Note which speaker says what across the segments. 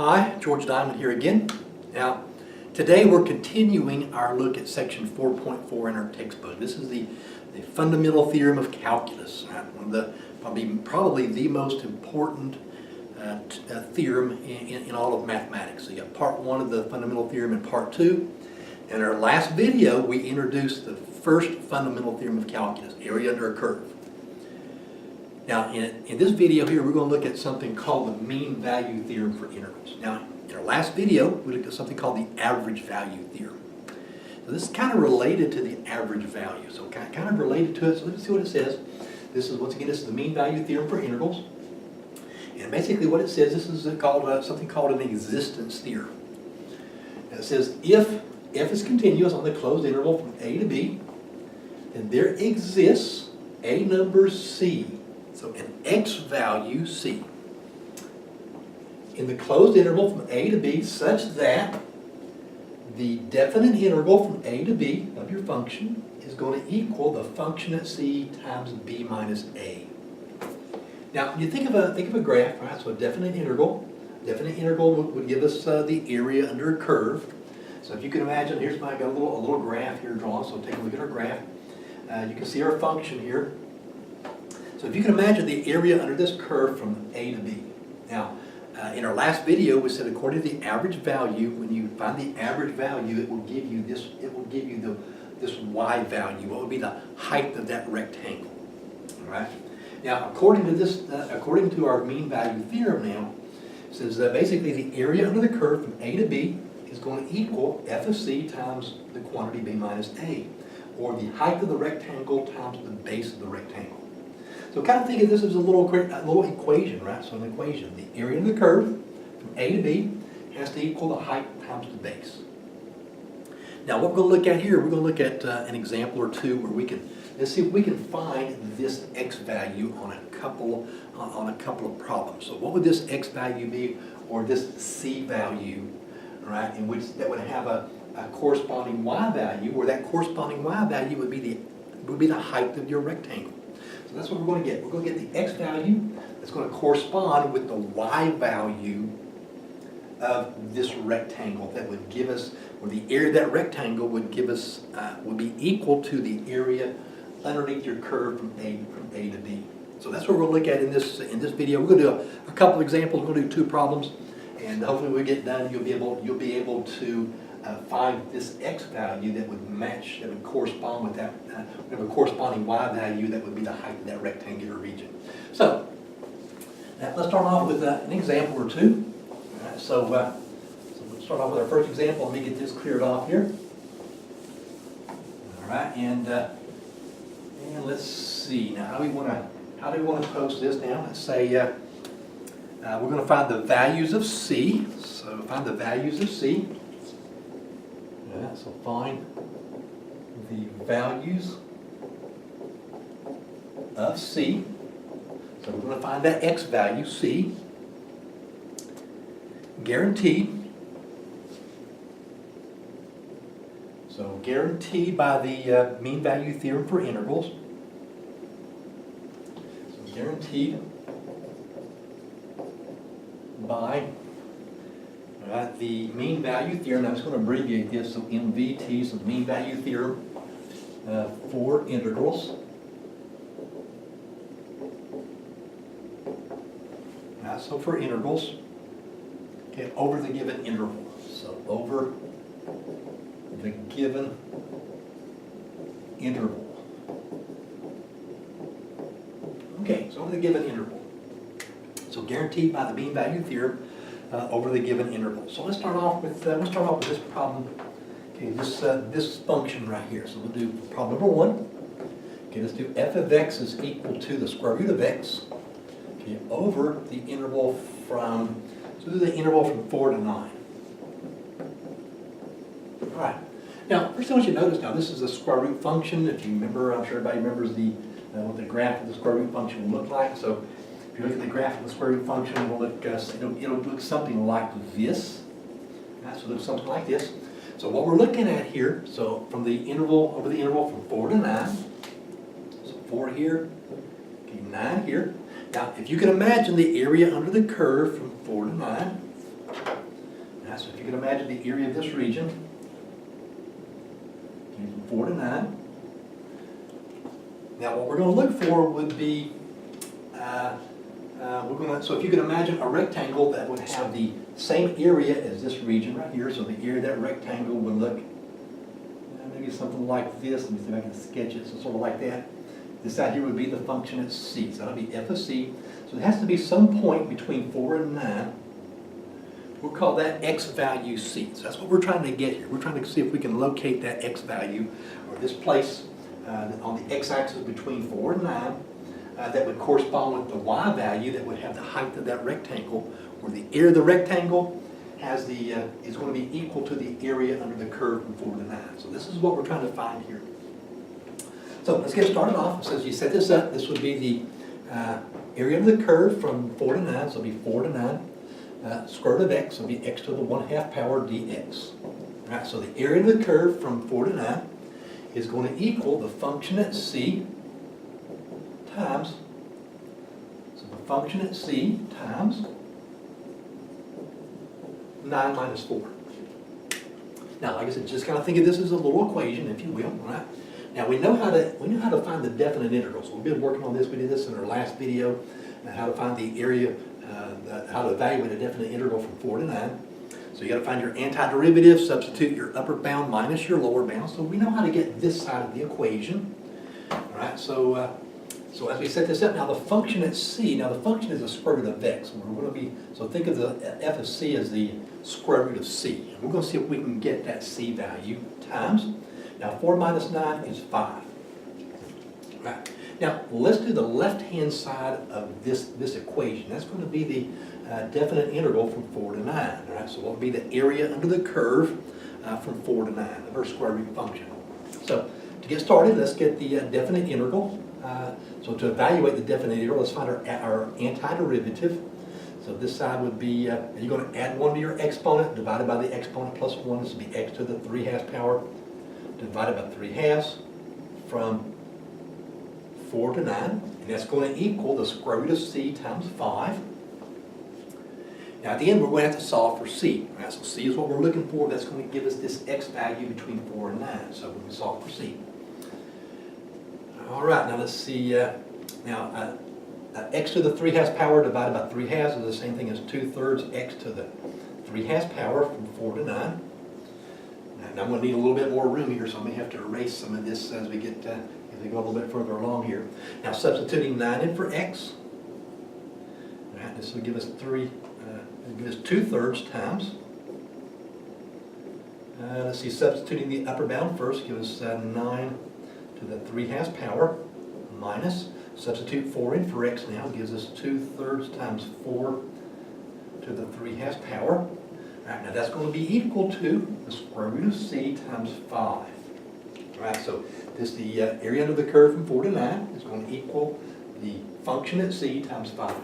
Speaker 1: Hi, George Diamond here again. Now, today we're continuing our look at section 4.4 in our textbook. This is the fundamental theorem of calculus, right? One of the probably the most important theorem in all of mathematics. So you got part one of the fundamental theorem and part two. In our last video, we introduced the first fundamental theorem of calculus, area under a curve. Now, in this video here, we're going to look at something called the mean value theorem for integrals. Now, in our last video, we looked at something called the average value theorem. So this is kind of related to the average value. So kind of related to it. So let's see what it says. This is, once again, this is the mean value theorem for integrals. And basically what it says, this is called something called an existence theorem. And it says if f is continuous on the closed interval from a to b, then there exists a number c. So an x value c in the closed interval from a to b such that the definite interval from a to b of your function is going to equal the function at c times b minus a. Now, when you think of a graph, right? So a definite interval would give us the area under a curve. So if you can imagine, here's I got a little graph here drawn. So take a look at our graph. You can see our function here. So if you can imagine the area under this curve from A to B. Now, in our last video, we said according to the average value, when you find the average value, it will give you this. It will give you this y value. What would be the height of that rectangle? All right. Now, according to our mean value theorem, now it says that basically the area under the curve from A to B is going to equal f of c times the quantity b minus a, or the height of the rectangle times the base of the rectangle. So kind of think of this as a little equation, right? So an equation, the area of the curve from A to B has to equal the height times the base. Now what we're going to look at here, we're going to look at an example or two where let's see if we can find this x value on a couple of problems. So what would this x value be, or this c value, right? In which that would have a corresponding y value, where that corresponding y value would be the height of your rectangle. So that's what we're going to get. We're going to get the x value that's going to correspond with the y value of this rectangle that would give us, or the area of that rectangle would give us, would be equal to the area underneath your curve from A to B. So that's what we're going to look at in this video. We're going to do a couple of examples. We're going to do two problems, and hopefully when we get done, you'll be able to find this x value that would match, that would correspond with that, we have a corresponding y value that would be the height of that rectangular region. So, now let's start off with an example or two. All right, so we'll start off with our first example. Let me get this cleared off here. All right, and let's see. Now, how do we want to post this now? Let's say we're going to find the values of c. So find the values of c. Yeah, so find the values of c. So we're going to find that x value, c, guaranteed. So guaranteed by the mean value theorem for integrals. So guaranteed by the mean value theorem. I'm just going to abbreviate this, so MVT, so the mean value theorem for integrals. So for integrals, okay, over the given interval. So over the given interval. Okay, so over the given interval. So guaranteed by the mean value theorem over the given interval. So let's start off with this problem. Okay, this function right here. So we'll do problem number one. Okay, let's do f of x is equal to the square root of x. Okay, over the interval from 4 to 9. All right. Now, first thing I want you to notice, now this is a square root function. If you remember, I'm sure everybody remembers what the graph of the square root function will look like. So if you look at the graph of the square root function, it'll look something like this. So it'll look something like this. So what we're looking at here, so from the interval, over the interval from 4 to 9, so 4 here, okay, 9 here. Now, if you can imagine the area under the curve from 4 to 9, So if you can imagine the area of this region, from 4 to 9. Now what we're going to look for would be, so if you can imagine a rectangle that would have the same area as this region right here, so the area of that rectangle would look maybe something like this. Let me see if I can sketch it, so sort of like that. This out here would be the function at c, so that'll be f of c. So it has to be some point between 4 and 9. We'll call that x value c. So that's what we're trying to get here. We're trying to see if we can locate that x value, or this place on the x-axis between 4 and 9 that would correspond with the y value that would have the height of that rectangle, where the area of the rectangle has the is going to be equal to the area under the curve from 4 to 9. So this is what we're trying to find here. So let's get started off. It says you set this up. This would be the area of the curve from 4 to 9, so it'll be 4 to 9. Square root of x will be x to the 1/2 power dx. All right, so the area of the curve from 4 to 9 is going to equal the function at c times, so the function at c times 9 minus 4. Now, like I said, just kind of think of this as a little equation, if you will, right? Now we know how to find the definite integrals. We've been working on this. We did this in our last video, how to find the area, how to evaluate a definite integral from 4 to 9. So you got to find your antiderivative, substitute your upper bound minus your lower bound. So we know how to get this side of the equation. All right. So as we set this up, now the function at c. Now the function is the square root of x. We're going to be, so think of the f of c as the square root of c. And we're going to see if we can get that c value times. Now 4 minus 9 is 5. Right. Now let's do the left-hand side of this equation. That's going to be the definite integral from 4 to 9. All right. So what would be the area under the curve from 4 to 9 of our square root function. So to get started, let's get the definite integral. So to evaluate the definite integral, let's find our antiderivative. So this side would be, you're going to add 1 to your exponent, divided by the exponent plus 1. This would be x to the 3/2 power divided by 3/2 from 4 to 9. And that's going to equal the square root of c times 5. Now at the end, we're going to have to solve for c. Right? So c is what we're looking for. That's going to give us this x value between 4 and 9. So we're going to solve for c. All right, now let's see. X to the 3/2 power divided by 3/2 is the same thing as 2/3 x to the 3/2 power from 4 to 9. And I'm going to need a little bit more room here, so I may have to erase some of this as we go a little bit further along here. Now substituting 9 in for x. All right, this will give us 2/3 times. Let's see, substituting the upper bound first gives us 9 to the 3/2 power minus, substitute 4 in for x now, gives us 2/3 times 4 to the 3/2 power. All right, now that's going to be equal to the square root of c times 5. All right, so this the area under the curve from 4 to 9 is going to equal the function at c times 5.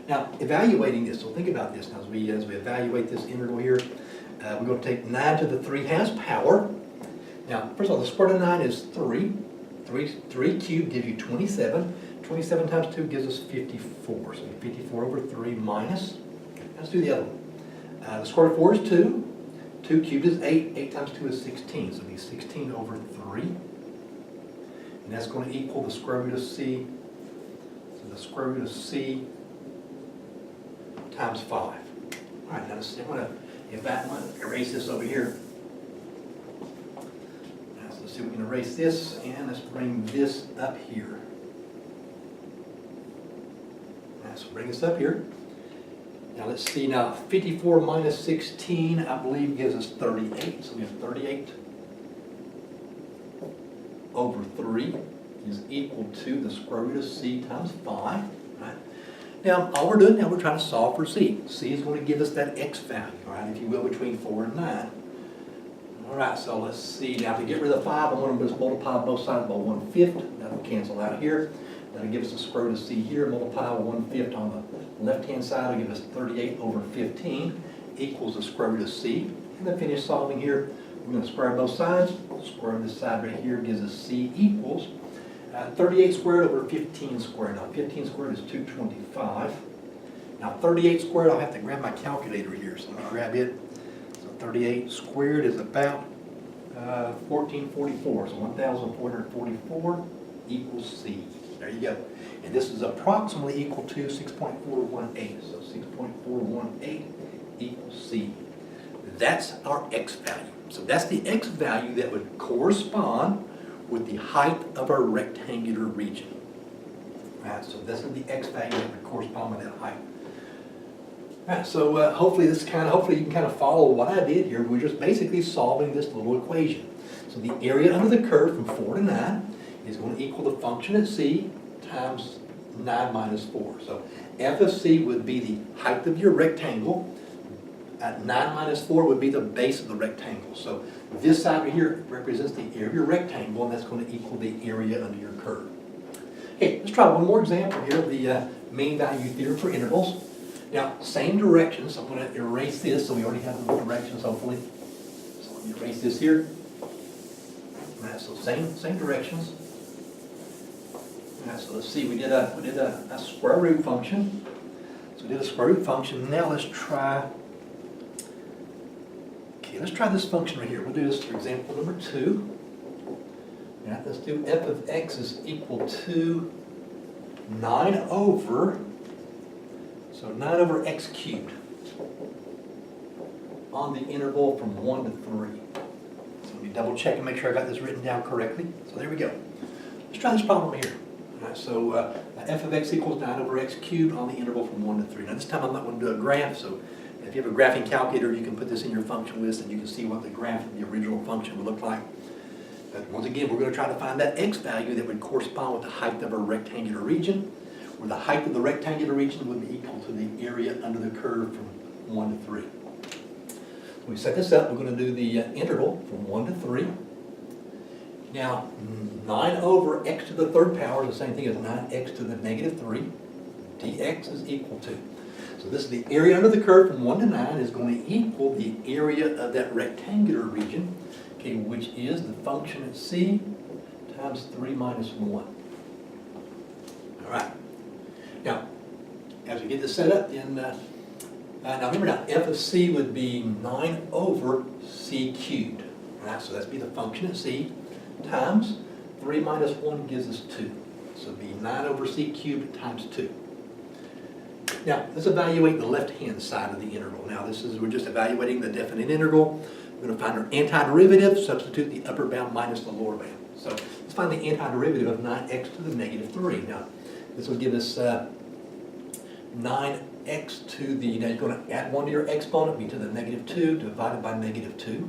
Speaker 1: Now, evaluating this, so think about this now as we evaluate this integral here. We're going to take 9 to the 3/2 power. Now, first of all, the square root of 9 is 3. 3 cubed gives you 27. 27 times 2 gives us 54. So 54 over 3 minus, let's do the other one. The square root of 4 is 2. 2 cubed is 8. 8 times 2 is 16. So it'll be 16 over 3. And that's going to equal the square root of c. So the square root of c times 5. All right, now let's see. I'm going to erase this over here. Let's see if we can erase this, and let's bring this up here. So bring this up here. Now let's see, now 54 minus 16, I believe, gives us 38. So we have 38 over 3 is equal to the square root of c times 5. Right? Now, all we're doing now, we're trying to solve for c. C is going to give us that x value, right, if you will, between 4 and 9. All right, so let's see. Now, to get rid of the 5, I'm going to just multiply both sides by 1/5. That will cancel out here. That'll give us the square root of c here. Multiply with 1/5 on the left-hand side will give us 38 over 15 equals the square root of c. And then finish solving here. We're going to square both sides. Square this side right here gives us c equals 38 squared over 15 squared. Now, 15 squared is 225. Now 38 squared, I'll have to grab my calculator here, so I'm gonna grab it. So 38 squared is about 1444, so 1,444 equals C. There you go. And this is approximately equal to 6.418, so 6.418 equals C. That's our x value. So that's the x value that would correspond with the height of our rectangular region. Right, so this is the x value that would correspond with that height. Right, so hopefully you can kind of follow what I did here. We're just basically solving this little equation. So the area under the curve from 4 to 9 is going to equal the function at C times 9 minus 4. So f of C would be the height of your rectangle. At 9 minus 4 would be the base of the rectangle. So this side right here represents the area of your rectangle, and that's going to equal the area under your curve. Okay, let's try one more example here of the mean value theorem for intervals. Now, same directions. So I'm going to erase this, so we already have the directions, hopefully. So let me erase this here. All right, so same directions. All right, so let's see. We did a square root function. So we did a square root function. Now let's try. Okay, let's try this function right here. We'll do this for example number 2. All right, let's do f of x is equal to 9 over. So 9 over x cubed on the interval from 1 to 3. So let me double check and make sure I got this written down correctly. So there we go. Let's try this problem here. All right, so f of x equals 9 over x cubed on the interval from 1 to 3. Now this time I'm not going to do a graph, so if you have a graphing calculator, you can put this in your function list and you can see what the graph of the original function would look like. But once again, we're going to try to find that x value that would correspond with the height of our rectangular region, where the height of the rectangular region would be equal to the area under the curve from 1 to 3. We set this up, we're going to do the interval from 1 to 3. Now, 9 over x to the third power is the same thing as 9x to the negative 3. dx is equal to. So this is the area under the curve from 1 to 9 is going to equal the area of that rectangular region, okay, which is the function at C times 3 minus 1. All right. Now, as we get this set up, then, now remember now, f of c would be 9 over c cubed. All right, so that's be the function at c times 3 minus 1 gives us 2. So it'd be 9 over c cubed times 2. Now, let's evaluate the left-hand side of the interval. Now, we're just evaluating the definite integral. We're going to find our antiderivative, substitute the upper bound minus the lower bound. So let's find the antiderivative of 9x to the negative 3. Now, this will give us 9x to the, now you're going to add 1 to your exponent, be to the negative 2, divided by negative 2,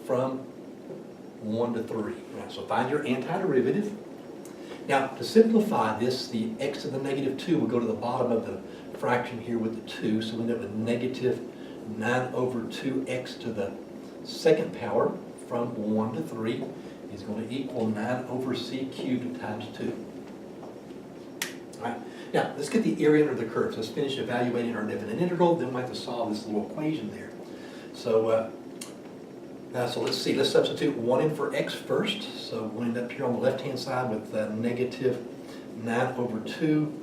Speaker 1: from 1 to 3. Right, so find your antiderivative. Now, to simplify this, the x to the negative 2 will go to the bottom of the fraction here with the 2, so we end up with negative 9 over 2x to the second power from 1 to 3 is going to equal 9 over c cubed times 2. All right. Now, let's get the area under the curve. So let's finish evaluating our definite integral, then we'll have to solve this little equation there. So, so let's see, let's substitute 1 in for x first. So we'll end up here on the left-hand side with negative 9 over 2,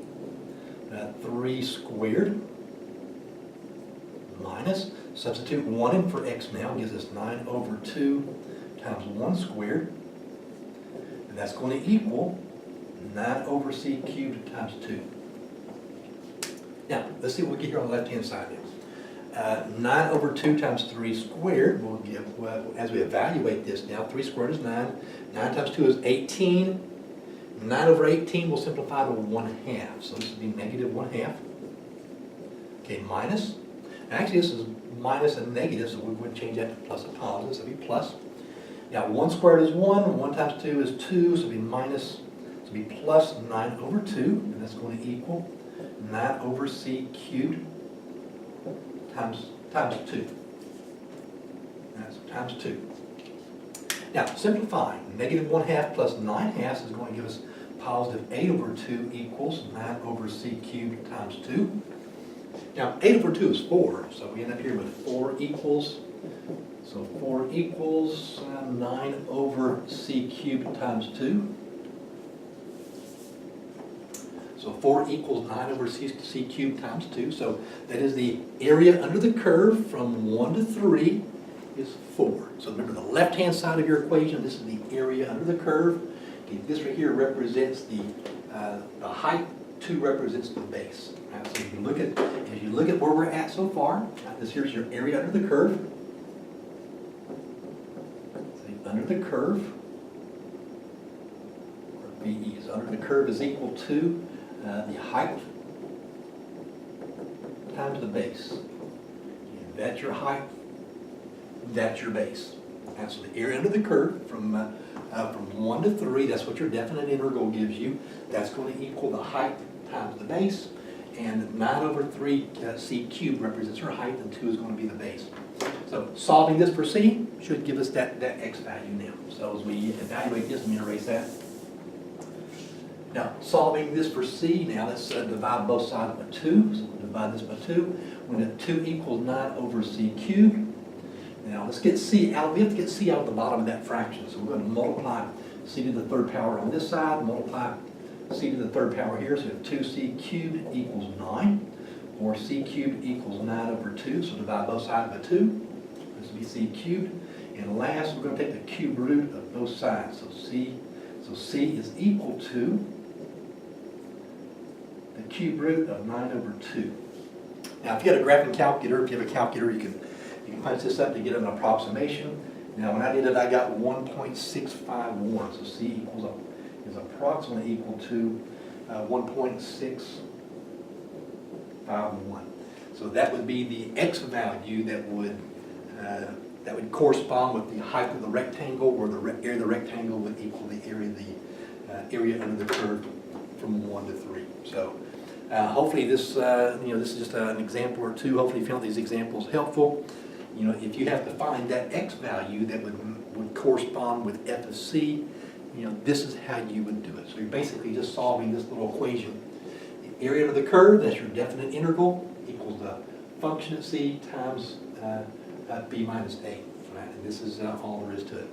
Speaker 1: 3 squared, minus, substitute 1 in for x now, gives us 9 over 2 times 1 squared, and that's going to equal 9 over c cubed times 2. Now, let's see what we get here on the left-hand side now. 9 over 2 times 3 squared will give, well, as we evaluate this now, 3 squared is 9. 9 times 2 is 18. 9 over 18 will simplify to 1/2. So this would be negative 1/2. Okay, minus. Actually, this is minus and negative, so we would change that to plus and positive, so it'd be plus. Now, 1 squared is 1. 1 times 2 is 2, so it'd be minus, so it'd be plus 9 over 2, and that's going to equal 9 over c cubed times 2. That's times 2. Now, simplifying, negative 1/2 plus 9/2 is going to give us positive 8 over 2 equals 9 over c cubed times 2. Now, 8 over 2 is 4, so we end up here with 4 equals, so 4 equals 9 over c cubed times 2. So 4 equals 9 over c cubed times 2. So that is the area under the curve from 1 to 3 is 4. So remember the left-hand side of your equation, this is the area under the curve. Okay, this right here represents the height, 2 represents the base. Right? So if you look at where we're at so far, right, this here's your area under the curve. So under the curve, or VE is under the curve is equal to the height times the base. And that's your height, that's your base. And so the area under the curve from 1 to 3, that's what your definite integral gives you. That's going to equal the height times the base. And 9 over 3 c cubed represents your height, and 2 is going to be the base. So solving this for c should give us that x value now. So as we evaluate this, let me erase that. Now, solving this for c, now let's divide both sides by 2. So we'll divide this by 2. When 2 equals 9 over c cubed. Now let's get c out. We have to get c out of the bottom of that fraction. So we're going to multiply c to the third power on this side, multiply c to the third power here. So we have 2c cubed equals 9, or c cubed equals 9 over 2. So divide both sides by 2. This will be c cubed. And last, we're going to take the cube root of both sides. So c is equal to the cube root of 9 over 2. Now, if you got a graphing calculator, if you have a calculator, you can punch this up to get an approximation. Now, when I did it, I got 1.651. So c is approximately equal to 1.651. So that would be the x value that would correspond with the height of the rectangle, where the area of the rectangle would equal the area under the curve from 1 to 3. So hopefully this this is just an example or two. Hopefully you found these examples helpful. If you have to find that x value that would correspond with f of c, this is how you would do it. So you're basically just solving this little equation. The area under the curve, that's your definite integral, equals the function at c times b minus a. Right? And this is all there is to it.